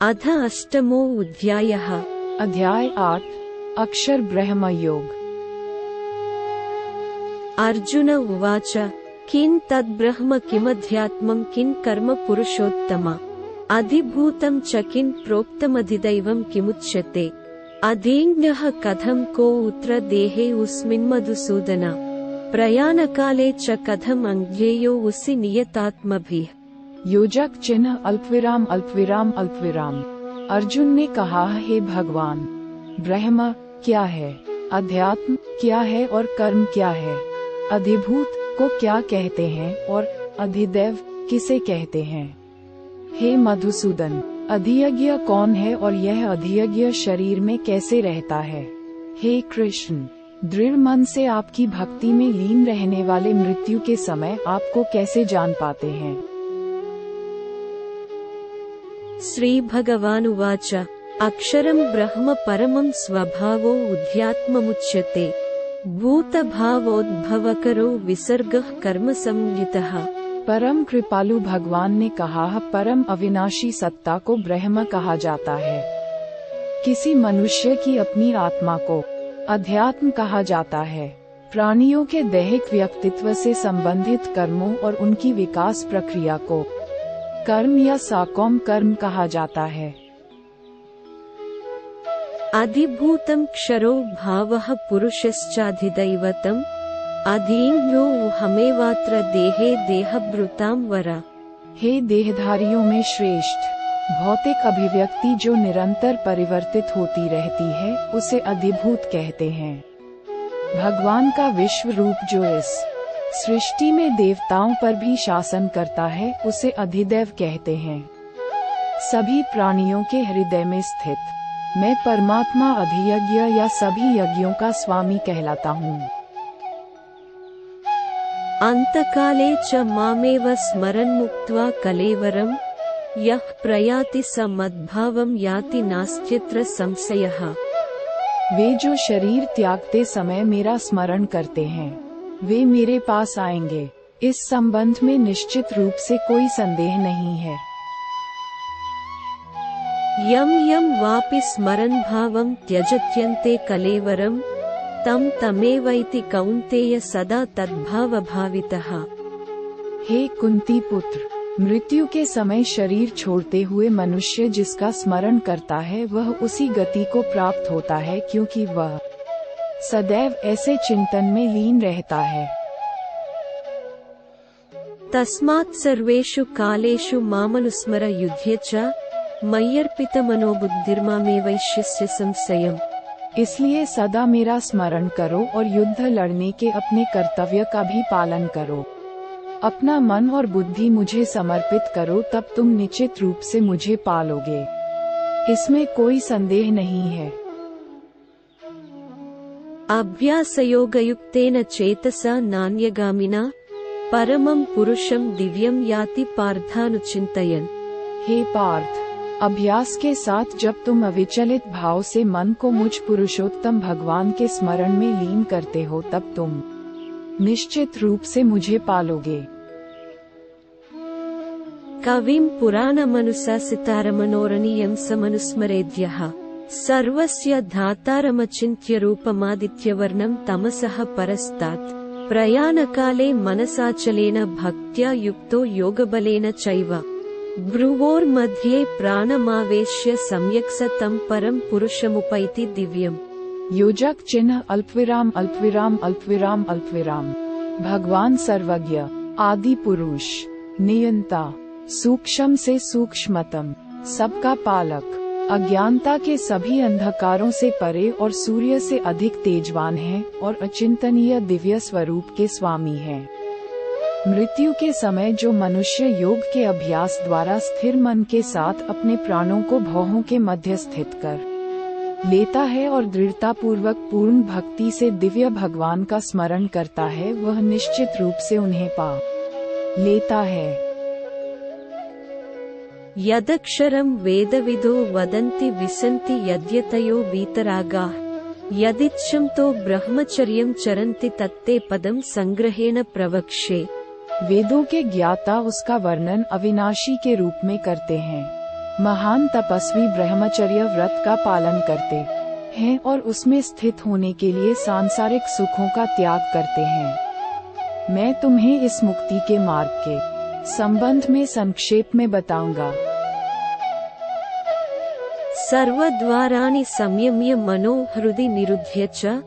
अथ अष्टमोऽध्यायः। अध्याय 8 अक्षर ब्रह्म योग। अर्जुन उवाच किं तद्ब्रह्म किमध्यात्मं किं कर्म पुरुषोत्तम अधिभूतं च किं प्रोक्तमधिदैवं किमुच्यते अधीज्ञः कथं कोऽत्र देहेऽस्मिन् मधुसूदन प्रयाणकाले च कथम् अज्ञेयोऽसि नियतात्मभिः। योजक चिन्ह अल्पविराम अल्पविराम अल्पविराम। अर्जुन ने कहा, हे भगवान, ब्रह्म क्या है, अध्यात्म क्या है और कर्म क्या है, अधिभूत को क्या कहते हैं और अधिदैव किसे कहते हैं। हे मधुसूदन, अधियज्ञ कौन है और यह अधियज्ञ शरीर में कैसे रहता है। हे कृष्ण, दृढ़ मन से आपकी भक्ति में लीन रहने वाले मृत्यु के समय आपको कैसे जान पाते हैं। श्री भगवानुवाच अक्षरं ब्रह्म परमं स्वभावो उध्यात्ममुच्यते भूतभावोद्भवकरो विसर्गः कर्म संज्ञितः। परम कृपालु भगवान ने कहा, परम अविनाशी सत्ता को ब्रह्म कहा जाता है। किसी मनुष्य की अपनी आत्मा को अध्यात्म कहा जाता है। प्राणियों के दैहिक व्यक्तित्व से संबंधित कर्मों और उनकी विकास प्रक्रिया को कर्म या साकौम कर्म कहा जाता है। अधिभूतं क्षरो भावः पुरुषश्चाधिदैवतम् अधीज्ञो हमेवात्र देहे देहभृतां वरा। हे देहधारियों में श्रेष्ठ, भौतिक अभिव्यक्ति जो निरंतर परिवर्तित होती रहती है उसे अधिभूत कहते हैं। भगवान का विश्व रूप जो इस सृष्टि में देवताओं पर भी शासन करता है उसे अधिदैव कहते हैं। सभी प्राणियों के हृदय में स्थित मैं परमात्मा अधियज्ञ या सभी यज्ञों का स्वामी कहलाता हूँ। अंतकाले च मामेव स्मरन् मुक्त्वा कलेवरं यः प्रयाति स मद्भावं याति नास्त्यत्र संशयः। वे जो शरीर त्यागते समय मेरा स्मरण करते हैं वे मेरे पास आएंगे, इस संबंध में निश्चित रूप से कोई संदेह नहीं है। यम यम वापि स्मरन् भावं त्यजत्यन्ते कलेवरं तं तमेवैति कौन्तेय सदा तद्भाव भावितः। हे कुंती पुत्र, मृत्यु के समय शरीर छोड़ते हुए मनुष्य जिसका स्मरण करता है वह उसी गति को प्राप्त होता है, क्योंकि वह सदैव ऐसे चिंतन में लीन रहता है। तस्मात् सर्वेषु कालेषु मामनुस्मर युध्ये च मय्यर्पितमनो बुद्धिर्मामेवैष्यस्य संशयम्। इसलिए सदा मेरा स्मरण करो और युद्ध लड़ने के अपने कर्तव्य का भी पालन करो। अपना मन और बुद्धि मुझे समर्पित करो, तब तुम निश्चित रूप से मुझे पालोगे, इसमें कोई संदेह नहीं है। अभ्यासयोगयुक्तेन चेतसा नान्यगामिना परमं पुरुषं दिव्यं याति पार्थानुचिन्तयन्। हे पार्थ, अभ्यास के साथ जब तुम अविचलित भाव से मन को मुझ पुरुषोत्तम भगवान के स्मरण में लीन करते हो तब तुम निश्चित रूप से मुझे पालोगे। कविं पुराणमनुशासितारमनोरणीयं समनुस्मरेद्यः सर्वस्य धातारमचिन्त्य रूपमादित्यवर्णं तमसः परस्तात् प्रयाणकाले मनसाचलेन भक्त्या युक्तो योगबलेन चैव भ्रुवोर्मध्ये प्राणमावेश्य सम्यक् स तं परं पुरुषमुपैति दिव्यम्। योजक चिन्ह अल्पविराम अल्पविराम अल्पविराम अल्पविराम। भगवान सर्वज्ञ, आदि पुरुष, नियंता, सूक्ष्म से सूक्ष्मतम, सबका पालक, अज्ञानता के सभी अंधकारों से परे और सूर्य से अधिक तेजवान है और अचिंतनीय दिव्य स्वरूप के स्वामी है। मृत्यु के समय जो मनुष्य योग के अभ्यास द्वारा स्थिर मन के साथ अपने प्राणों को भौहों के मध्य स्थित कर लेता है और दृढ़ता पूर्वक पूर्ण भक्ति से दिव्य भगवान का स्मरण करता है, वह निश्चित रूप से उन्हें पा लेता है। यदक्षरं वेदविदो वदन्ति विसन्ति यद्यतयो वीतरागाः यदिच्छन्तो ब्रह्मचर्यं चरन्ति तत्ते पदं संग्रहेण प्रवक्ष्ये। वेदों के ज्ञाता उसका वर्णन अविनाशी के रूप में करते हैं। महान तपस्वी ब्रह्मचर्य व्रत का पालन करते हैं और उसमें स्थित होने के लिए सांसारिक सुखों का त्याग करते हैं। मैं तुम्हें इस मुक्ति के मार्ग के संबंध में संक्षेप में बताऊंगा। सर्वद्वाराणि संयम्य मनो हृदि निरुध्य च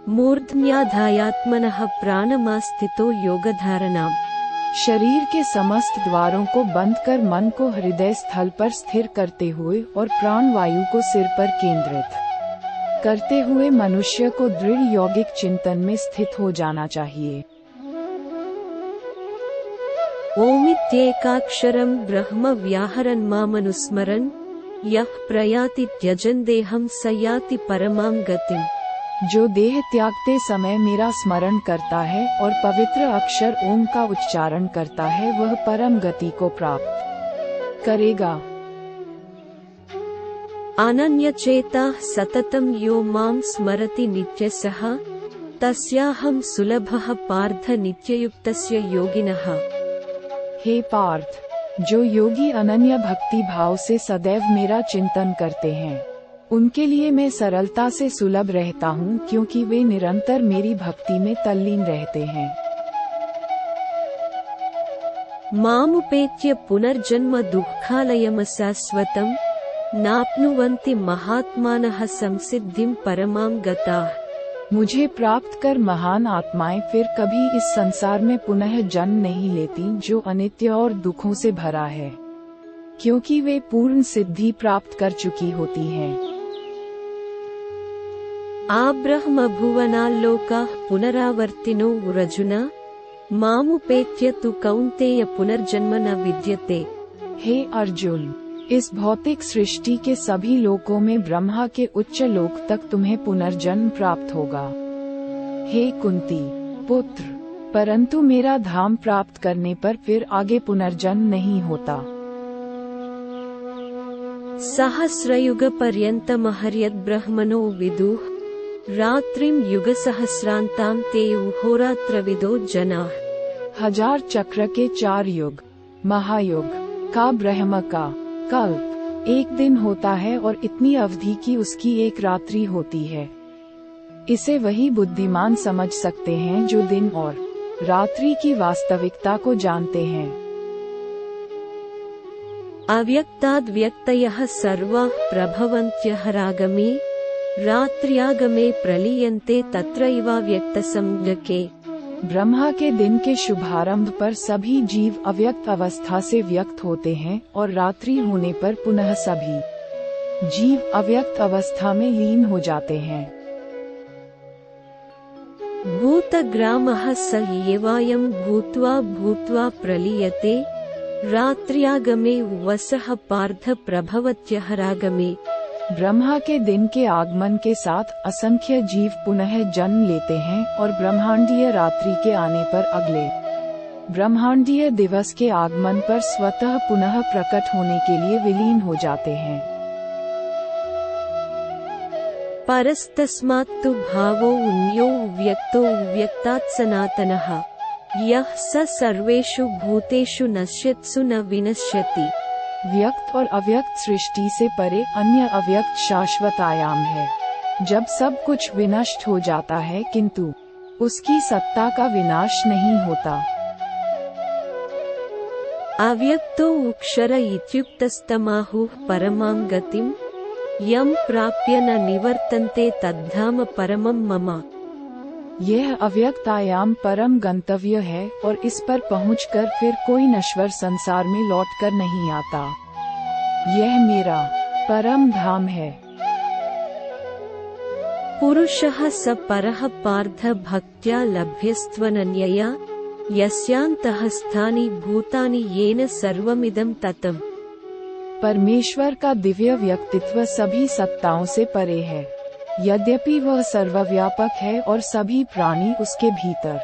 मूर्ध्न्याधायात्मनः प्राणमास्थितो योगधारणाम्। शरीर के समस्त द्वारों को बंद कर मन को हृदय स्थल पर स्थिर करते हुए और प्राण वायु को सिर पर केंद्रित करते हुए मनुष्य को दृढ़ यौगिक चिंतन में स्थित हो जाना चाहिए। ओमित्येकाक्षरं ब्रह्म व्याहरन् मामनुस्मरन् यः प्रयाति त्यजन् देहं स याति परमां गतिम्। जो देह त्यागते समय मेरा स्मरण करता है और पवित्र अक्षर ओम का उच्चारण करता है वह परम गति को प्राप्त करेगा। अनन्यचेता सततं यो मां स्मरति नित्यसः तस्याहं सुलभः पार्थ नित्ययुक्तस्य योगिनः। हे पार्थ, जो योगी अनन्य भक्ति भाव से सदैव मेरा चिंतन करते हैं उनके लिए मैं सरलता से सुलभ रहता हूँ, क्योंकि वे निरंतर मेरी भक्ति में तल्लीन रहते हैं। मामुपेत्य पुनर्जन्म दुःखालयमशाश्वतं नाप्नुवन्ति महात्मानः संसिद्धिं परमां गताः। मुझे प्राप्त कर महान आत्माएं फिर कभी इस संसार में पुनः जन्म नहीं लेती जो अनित्य और दुखों से भरा है, क्योंकि वे पूर्ण सिद्धि प्राप्त कर चुकी होती हैं। आब्रह्म भुवनाल्लोकाः पुनरावर्तिनो रजुन मामुपेत्य तु कौन्तेय पुनर्जन्म न विद्यते। हे अर्जुन, इस भौतिक सृष्टि के सभी लोकों में ब्रह्मा के उच्च लोक तक तुम्हें पुनर्जन्म प्राप्त होगा। हे कुंती पुत्र, परंतु मेरा धाम प्राप्त करने पर फिर आगे पुनर्जन्म नहीं होता। सहस्रयुग पर्यन्तमहर्यद् ब्रह्मणो विदुः रात्रिं युगसहस्रान्तां ते होरात्रविदो जनाः। 1000 चक्र के 4 युग महायुग का ब्रह्म का कल्प एक दिन होता है और इतनी अवधि की उसकी एक रात्रि होती है। इसे वही बुद्धिमान समझ सकते हैं जो दिन और रात्रि की वास्तविकता को जानते हैं। अव्यक्ताद् व्यक्तयः सर्वाः प्रभवन्त्यः रागमे रात्र्यागमे प्रलीयन्ते तत्रैवाव्यक्तसंज्ञके। ब्रह्मा के दिन के शुभारंभ पर सभी जीव अव्यक्त अवस्था से व्यक्त होते हैं और रात्रि होने पर पुनः सभी जीव अव्यक्त अवस्था में लीन हो जाते हैं। भूतग्रामः स एवायं भूत्वा भूत्वा प्रलीयते रात्र्यागमे वसः पार्थ प्रभवत्यः रागमे। ब्रह्मा के दिन के आगमन के साथ असंख्य जीव पुनः जन्म लेते हैं और ब्रह्मांडीय रात्रि के आने पर अगले ब्रह्मांडीय दिवस के आगमन पर स्वतः पुनः प्रकट होने के लिए विलीन हो जाते हैं। परस्तस्मात् तु भावो उन्यो व्यक्तो व्यक्तात् सनातनः यः स सर्वेषु भूतेषु नश्यत्सु न विनश्यति। व्यक्त और अव्यक्त सृष्टि से परे अन्य अव्यक्त शाश्वत आयाम है। जब सब कुछ विनष्ट हो जाता है किंतु उसकी सत्ता का विनाश नहीं होता। अव्यक्तो अक्षर इत्युक्तस्तमाहुः परमां गतिम् यं प्राप्य न निवर्तन्ते तद्धाम परमं मम। यह अव्यक्त आयाम परम गंतव्य है और इस पर पहुंचकर फिर कोई नश्वर संसार में लौटकर नहीं आता। यह मेरा परम धाम है। पुरुषः स परः पार्थ भक्त्या लभ्यस्त्वनन्यया यस्यान्तः स्थानि भूतानि येन सर्वमिदं ततम्। परमेश्वर का दिव्य व्यक्तित्व सभी सत्ताओं से परे है। यद्यपि वह सर्वव्यापक है और सभी प्राणी उसके भीतर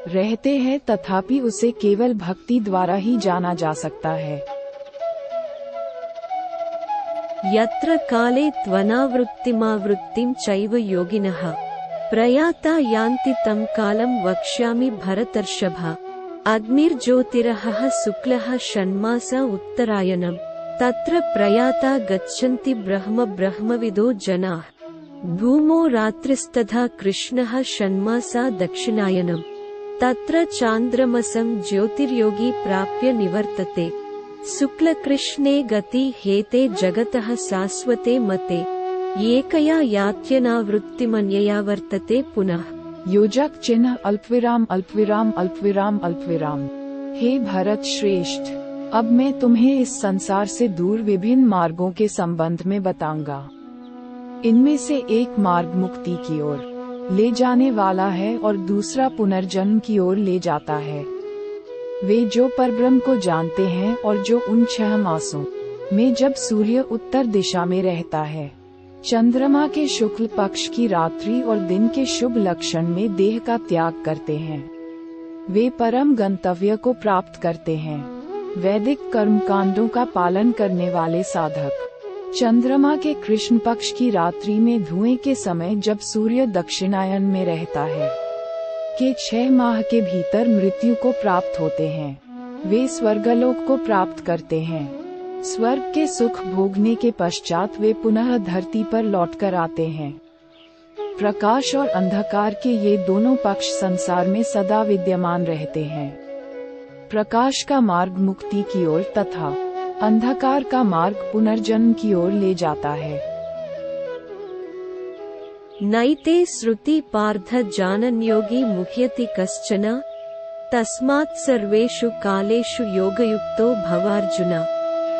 रहते हैं, तथापि उसे केवल भक्ति द्वारा ही जाना जा सकता है। यत्र काले त्वनावृत्तिमावृत्तिं चैव योगिनः प्रयाता यान्ति तं कालं वक्ष्यामि भरतर्षभ। अग्निर्ज्योतिरहः शुक्लः षण्मास उत्तरायणम्। तत्र प्रयाता गच्छन्ति ब्रह्म ब्रह्मविदो जनाः। भूमौ रात्रिस्तथा कृष्णः षण्मासा दक्षिणायनम्। तत्र चान्द्रमसं ज्योतिर्योगी प्राप्य निवर्तते। शुक्लकृष्णे गति हेते जगतः शाश्वते मते। एकया यात्यनावृत्तिमन्यया वर्तते पुनः। योजक चिन्ह अल्पविराम अल्पविराम अल्पविराम अल्पविराम। हे भरत श्रेष्ठ, अब मैं तुम्हें इस संसार से दूर विभिन्न मार्गों के संबंध में बताऊंगा। इनमें से एक मार्ग मुक्ति की ओर ले जाने वाला है और दूसरा पुनर्जन्म की ओर ले जाता है। वे जो परब्रह्म को जानते हैं और जो उन 6 मासों में जब सूर्य उत्तर दिशा में रहता है, चंद्रमा के शुक्ल पक्ष की रात्रि और दिन के शुभ लक्षण में देह का त्याग करते हैं, वे परम गंतव्य को प्राप्त करते हैं। वैदिक कर्मकांडों का पालन करने वाले साधक चंद्रमा के कृष्ण पक्ष की रात्रि में धुएं के समय जब सूर्य दक्षिणायन में रहता है के 6 माह के भीतर मृत्यु को प्राप्त होते हैं। वे स्वर्गलोक को प्राप्त करते हैं। स्वर्ग के सुख भोगने के पश्चात वे पुनः धरती पर लौटकर आते हैं। प्रकाश और अंधकार के ये दोनों पक्ष संसार में सदा विद्यमान रहते हैं। प्रकाश का मार्ग मुक्ति की ओर तथा अंधकार का मार्ग पुनर्जन्म की ओर ले जाता है। नैते श्रुति पार्थ जानन्योगी मुह्यति कश्चन। तस्मात् सर्वेषु कालेषु योगयुक्तो भवार्जुन।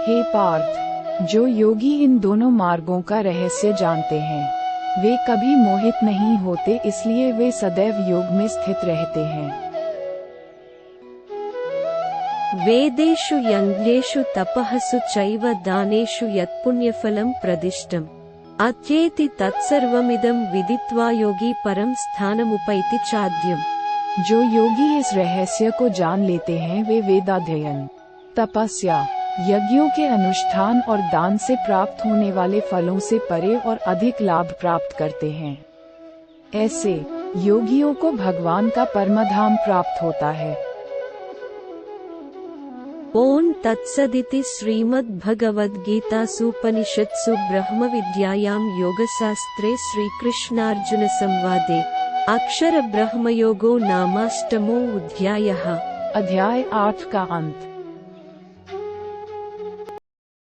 हे पार्थ, जो योगी इन दोनों मार्गों का रहस्य जानते हैं, वे कभी मोहित नहीं होते, इसलिए वे सदैव योग में स्थित रहते हैं। वेदेषु यज्ञेषु तपःसु चैव दानेषु यत्पुण्यफलं प्रदिष्टम्। अत्येति तत्सर्वमिदं विदित्वा योगी परम स्थानमुपैति चाद्यम्। जो योगी इस रहस्य को जान लेते हैं, वे वेदाध्ययन, तपस्या, यज्ञों के अनुष्ठान और दान से प्राप्त होने वाले फलों से परे और अधिक लाभ प्राप्त करते हैं। ऐसे योगियों को भगवान का परमधाम प्राप्त होता है। ओम तत्सदिति श्रीमद्भगवद्गीतासूपनिषत्सु ब्रह्मविद्यायां योगशास्त्रे श्रीकृष्णार्जुन संवादे अक्षर ब्रह्मयोगो नामाष्टमो अध्यायः। अध्याय 8 का अंत।